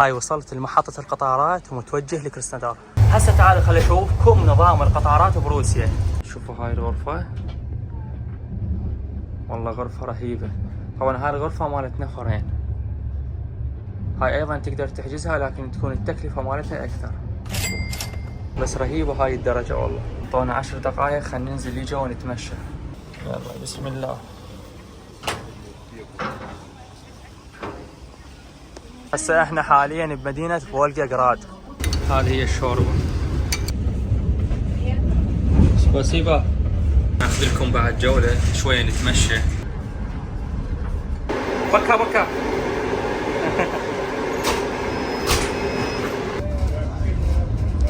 هاي وصلت لمحطة القطارات ومتوجه لكراسنودار. هسه تعالوا خليني اشوفكم نظام القطارات بروسيا. شوفوا هاي الغرفة، والله غرفة رهيبة. طبعا هاي الغرفة مالت نفرين، هاي ايضا تقدر تحجزها لكن تكون التكلفة مالتها اكثر، بس رهيبة هاي الدرجة والله. اعطونا 10 دقايق خلينا ننزل لجوا ونتمشى. يلا بسم الله. هسه احنا حاليا بمدينة فولغا-غراد. هذه هي الشوربة. سباسيبا. ناخذ لكم بعد جولة شوية نتمشى. بكا بكا.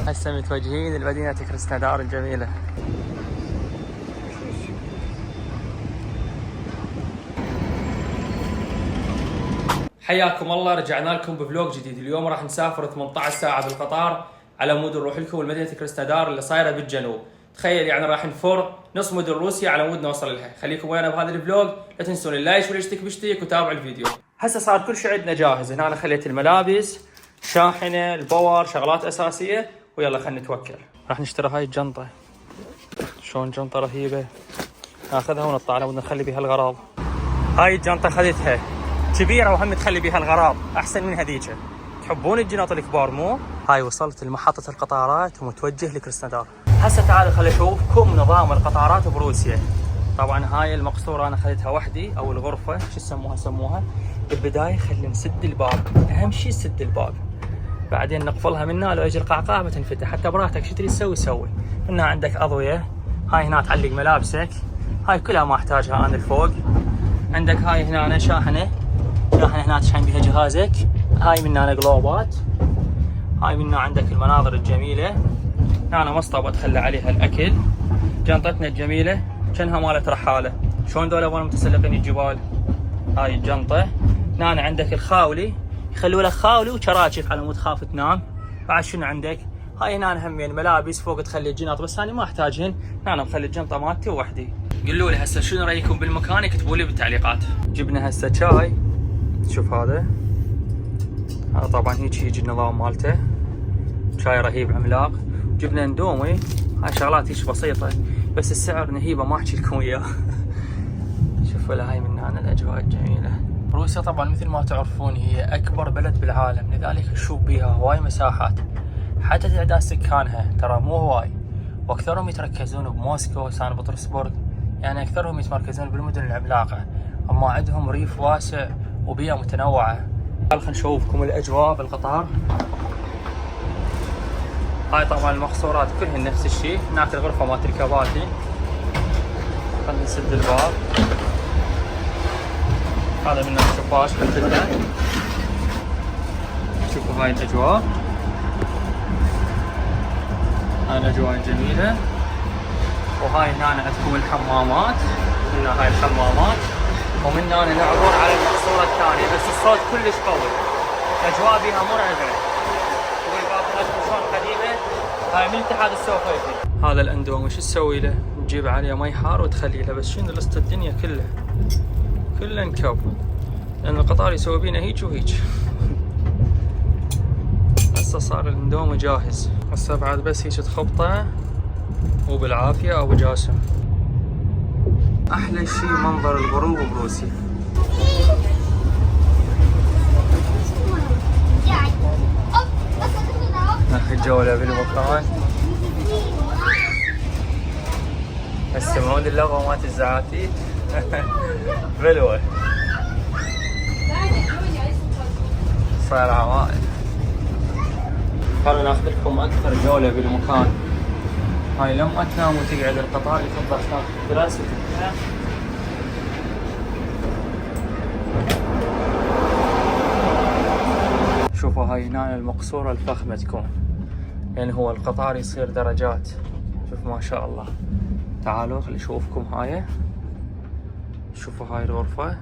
هسه متوجهين لمدينة كراسنودار الجميلة. حياكم الله، رجعنا لكم بفلوق جديد. اليوم راح نسافر 18 ساعة بالقطار على مود نروح لكم لمدينة كراسنودار اللي صايرة بالجنوب. تخيل يعني راح نفر نص مدن روسيا على مود نوصل لها. خليكم ويانا بهذا الفلوق، لا تنسون اللايك والاشتراك باشتراك وتابعوا الفيديو. هسه صار كل شيء عندنا جاهز. هنا أنا خليت الملابس، شاحنة، الباور، شغلات أساسية، ويلا خلينا نتوكل. راح نشتري هاي الجنطة. شلون جنطة رهيبة، ناخذها ونطلع على مود نخلي بها الغراض. هاي الجنطة خذيتها كبيرة وهم تخلي بيها الغراض، أحسن من هذيك. تحبون الجنط الكبار مو؟ هاي وصلت لمحطة القطارات ومتوجه لكراسنودار. هسه تعالوا خليني أشوفكم نظام القطارات بروسيا. طبعا هاي المقصورة أنا خذيتها وحدي، أو الغرفة شو يسموها. بالبداية خلينا نسد الباب، أهم شيء سد الباب، بعدين نقفلها من هنا. لو يجي القعقاع بتنفتح، حتى براحتك شو تريد تسوي سوي. هنا عندك أضوية، هاي هنا تعلق ملابسك، هاي كلها ما أحتاجها أنا الفوق. عندك هاي هنا شاحنة هنا تشحن بها جهازك. هاي من هنا قلوبات، هاي من هنا عندك المناظر الجميلة. هنا مصطبة تخلى عليها الأكل. جنطتنا الجميلة كأنها مالت رحالة. شلون دول أبونا متسلقين الجبال. هاي الجنطة. هنا عندك الخاولي، يخلوا لك خاولي وشراكف على مود تخاف تنام. بعد شنو عندك؟ هاي هنا همين ملابس فوق تخلي الجناط، بس أنا ما أحتاجهن. هنا مخلي الجنطة مالتي وحدي. قولوا لي هسه شنو رأيكم بالمكان، اكتبوا لي بالتعليقات. جبنا هسه شاي، شوف هذا طبعا هيك يجي النظام مالته، شاي رهيب عملاق. جبنا اندومي، هاي شغلات هيك بسيطة بس السعر نهيبة ما احكي لكم اياه. شوفوا لها هاي من هنا الاجواء الجميلة. روسيا طبعا مثل ما تعرفون هي اكبر بلد بالعالم، لذلك نشوف بيها هواي مساحات. حتى تعداد سكانها ترى مو هواي، واكثرهم يتركزون بموسكو سان بطرسبورغ، يعني اكثرهم يتمركزون بالمدن العملاقة. اما عندهم ريف واسع وبيئة متنوعة. خلينا نشوفكم الاجواء بالقطار. هاي طبعا المقصورات كلهن نفس الشيء. هناك الغرفة مالت ركباتي. خلينا نسد الباب. هذا من الشفاش بالفتحة. شوفوا هاي الاجواء، هاي الاجواء الجميلة. وهاي هنا عندكم الحمامات، هنا هاي الحمامات. ومن هنا نعبر على المقصورة الثانية، بس الصوت كلش قوي، الأجواء بها مرعبة. والباب هذا شلون قديمة. هاي من اتحاد السوفيتي. هذا الاندومي شو تسوي له؟ تجيب عليه مي حار وتخلي له، بس شنو لسط الدنيا كله انكب، لأن القطار يسوي بينا هيك وهيك. هسه صار الاندومي جاهز، هسه بعد بس هيك تخبطه وبالعافية أبو جاسم. أحلى شيء منظر الغروب بروسيا. ناخذ جولة بالمكان. تسمعون اللغة مالت الزعاتي؟ بلوة. صار عوائل. خلونا ناخذ لكم أكثر جولة بالمكان. هاي لما تنام وتقعد القطار يفضل تاخذ دراسة. شوفوا هاي هنا المقصورة الفخمة تكون، يعني هو القطار يصير درجات. شوف ما شاء الله. تعالوا خلي اشوفكم هاي. شوفوا هاي الغرفة،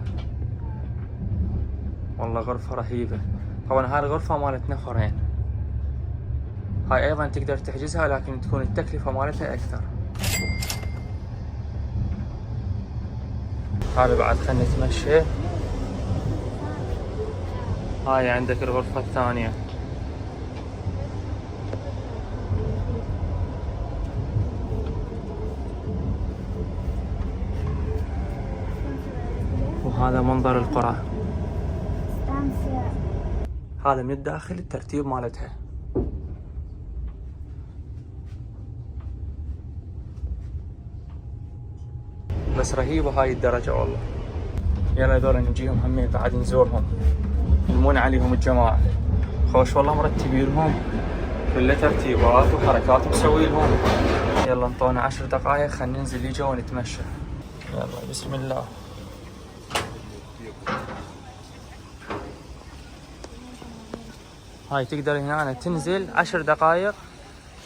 والله غرفة رهيبة. طبعا هاي الغرفة مالت نفرين، هاي ايضا تقدر تحجزها لكن تكون التكلفة مالتها اكثر. هذا بعد خلينا نتمشى. هاي عندك الغرفة الثانية. وهذا منظر القرى. هذا من الداخل الترتيب مالتها. بس رهيبة هاي الدرجة والله. يلا هذول نجيهم همين بعد نزورهم، نمون عليهم الجماعة. خوش والله مرتبينهم، كله ترتيبات وحركات مسوي لهم. يلا انطونا 10 دقايق خلينا ننزل لي جو ونتمشى. يلا بسم الله. هاي تقدر هنا تنزل 10 دقايق،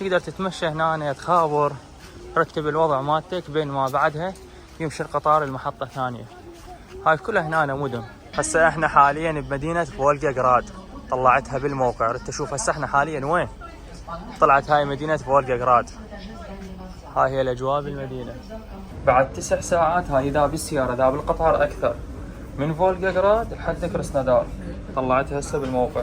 تقدر تتمشى هنا تخابر، رتب الوضع مالتك، بين ما بعدها يمشي القطار المحطة الثانية. هاي كلها هنا مدن. هسه احنا حاليا بمدينة فولغاغراد، طلعتها بالموقع، ردت اشوف هسه احنا حاليا وين. طلعت هاي مدينة فولغاغراد. هاي هي الاجواء بالمدينة. بعد 9 ساعات هاي اذا بالسيارة اذا بالقطار اكثر من فولغاغراد لحد كراسنودار. طلعتها هسه بالموقع.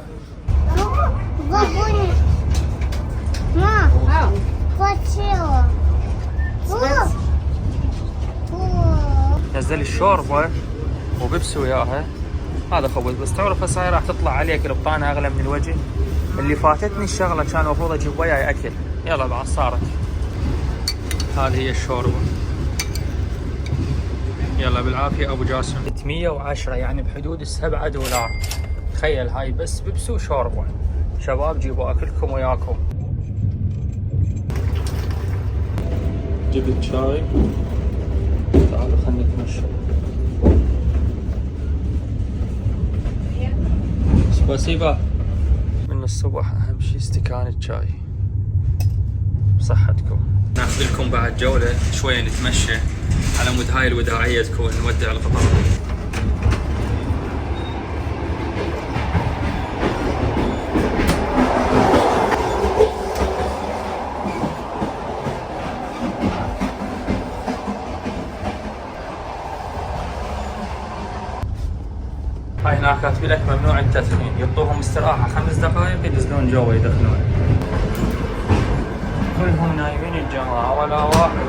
نزل الشوربة وبيبسي وياها. هذا خبز، بس تعرف هسه هاي راح تطلع عليك البطانة اغلى من الوجه. اللي فاتتني الشغلة كان المفروض اجيب وياي اكل. يلا بعد صارت. هذه هي الشوربة. يلا بالعافية ابو جاسم. 610 يعني بحدود $7. تخيل هاي بس بيبسي وشوربة. شباب جيبوا اكلكم وياكم. جبت شاي. تعالوا خلينا نتمشى. سباسيبا. من الصبح اهم شي استكان الشاي بصحتكم. ناخذ لكم بعد جولة شوية نتمشى على مود هاي الوداعية تكون نودع القطار. هاي هناك كاتبي لك ممنوع التدخين، يعطوهم استراحة 5 دقائق ينزلون جوا يدخنون. كلهم نايمين الجماعة ولا واحد.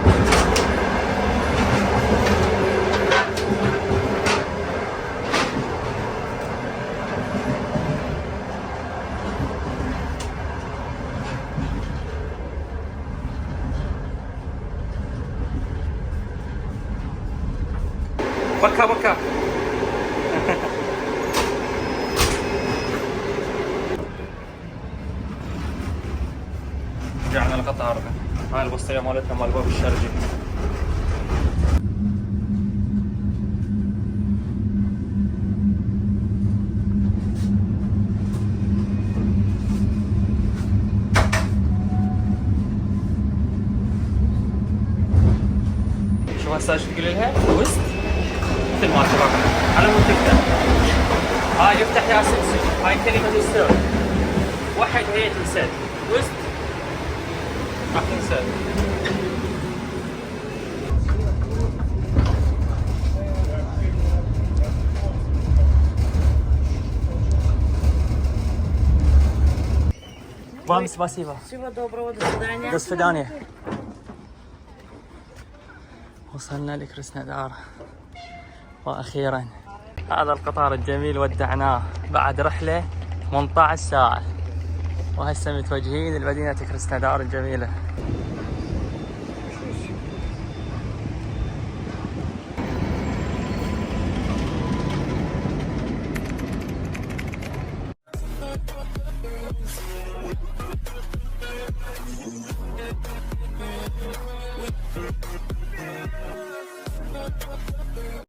بكا بكا. رجعنا القطار. هاي البسطية مالتنا مال باب الشرقي. شوف هسه ايش تقول لها؟ وست مثل ما اتفقنا على مود تفتح. هاي افتح يا سلسل. هاي كلمة السر. وحد هي تنسد. وست راح تنسد. Вам спасибо. Всего доброго, до свидания. До свидания. وصلنا لكراسنودار واخيرا هذا القطار الجميل ودعناه بعد رحلة 18 ساعة، وهسه متوجهين لمدينة كراسنودار الجميلة.